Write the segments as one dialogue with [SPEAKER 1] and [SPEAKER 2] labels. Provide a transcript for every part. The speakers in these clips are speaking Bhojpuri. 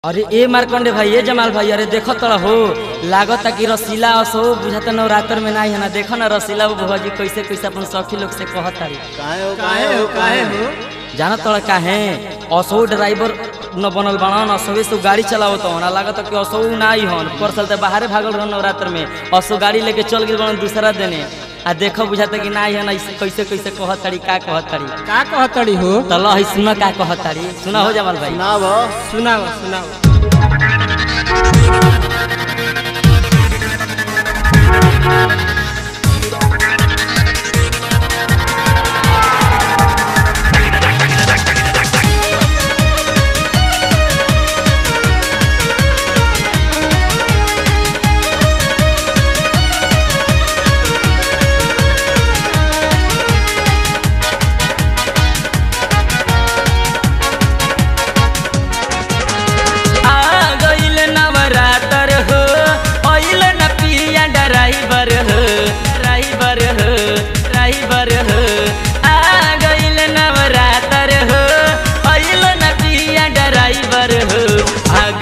[SPEAKER 1] अरे ए मारकंडे भाई ए जमाल भाई अरे देखो तड़ा हो लागत कि रसीला असो बुझाता नवरात्र में नहीं है ना। देखो ना रसीला भुआजी कैसे कैसे अपन सखी लोग से कहत तारी
[SPEAKER 2] काहे हो
[SPEAKER 1] जाना तड़ा काहे असो ड्राइवर न बनल बना असो से गाड़ी चलाओ तो ना लागत कि असो ना ही हन पर चलते बाहर भागल रह नवरात्र में असो गाड़ी लेके चल गए बन दूसरा देने आ देखो बुझाता कि ना है ना कैसे कैसे कहत तारी का कहत तारी
[SPEAKER 2] हो
[SPEAKER 1] तला है सुना का कहत तारी सुना हो जमाल भाई
[SPEAKER 2] सुनाओ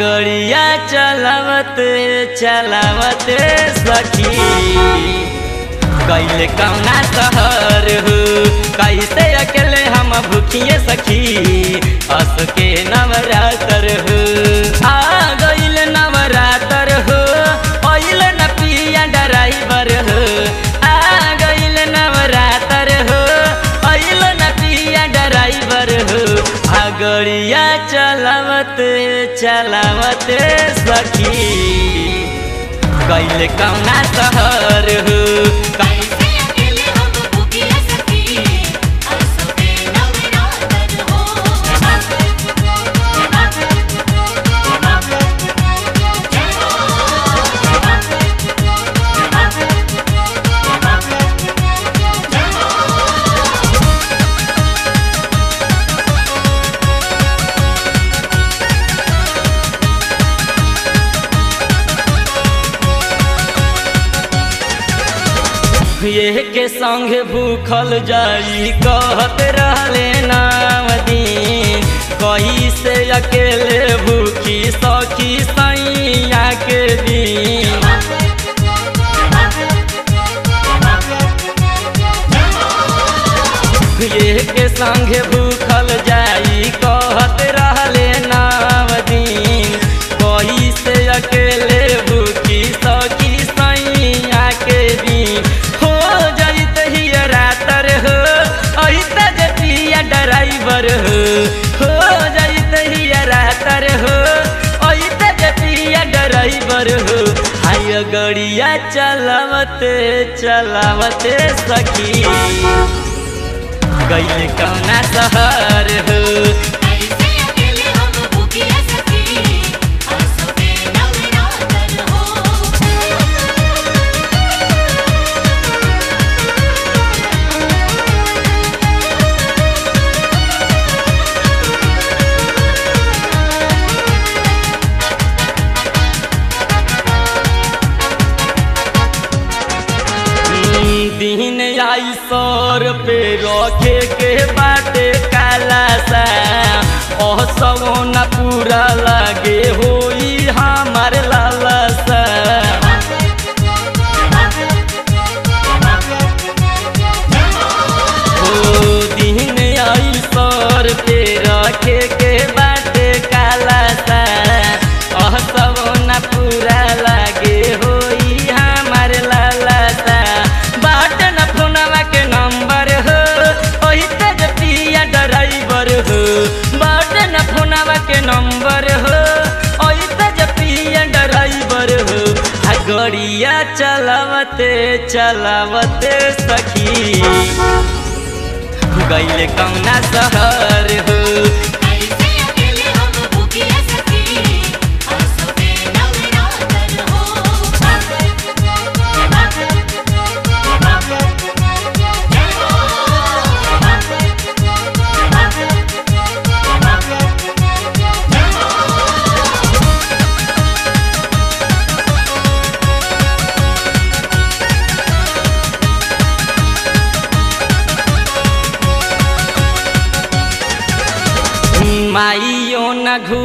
[SPEAKER 1] गड़िया चलावत सखी कैले कौना शहर हो कैसे अकेले हम भूखिए सखी अस के नवरात्र हो आ गईल नवरात्र हो अइल न पिया ड्राइवर हो आ गईल नवरात्र हो अइल न पिया ड्राइवर हो आ गड़िया चलावत सखी कैले कौना शहर हो
[SPEAKER 3] कैसे अकेले हम भूखिए सखी असो के नवरात्र हो
[SPEAKER 1] ये के संग भूखल जाई कहत रहले नाम दिन कैसे अकेले भूखी सखी सैया के दिन ये के संग भूखल जाई कहत रहले नाम दिन कैसे अकेले भूखी सखी सैया के दिन ड्राइवर हो जाइत ही रातर हो ओइते जे पिया ड्राइवर हो हाय गड़िया चलावत सखी गइल कौना शहर हो
[SPEAKER 3] कैसे अकेले हम भूखिए सखी असो के नवरात्र हो
[SPEAKER 1] दिन आई सौर पे रखे के बाटे काला सा सब न पूरा लागे होई हमार लाला सा ओ दिन आई सौर पे रखे के बाटे काला सा सब न पूरा लागे होई हमार लाला सा के नंबर हो ओइते जे पिया ड्राइवर हो आ गड़िया चलावत सखी गइले कौना शहर हो
[SPEAKER 3] कैसे अकेले हम भूखिए सखी असो के नवरात्र हो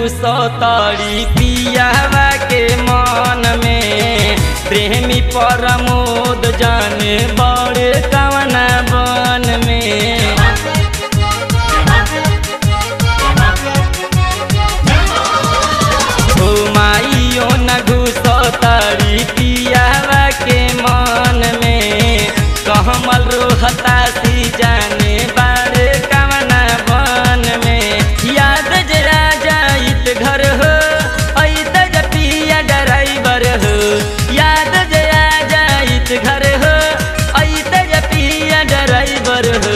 [SPEAKER 1] घुसो तारी पियावा के मन में प्रेमी प्रमोद जाने बड़े कवना बन में हो माइयो न घुसो तारी पियावा के मन में कहमल रोहता सी जाने बड़े कवना बन में याद जरा जाइत घर हो ऐत जपिया ड्राइवर हो याद जरा जाइत घर हो ऐत जपिया ड्राइवर हो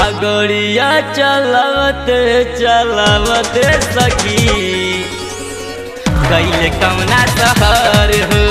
[SPEAKER 1] अगड़िया चलावत चलावत सखी कैले कौना शहर हो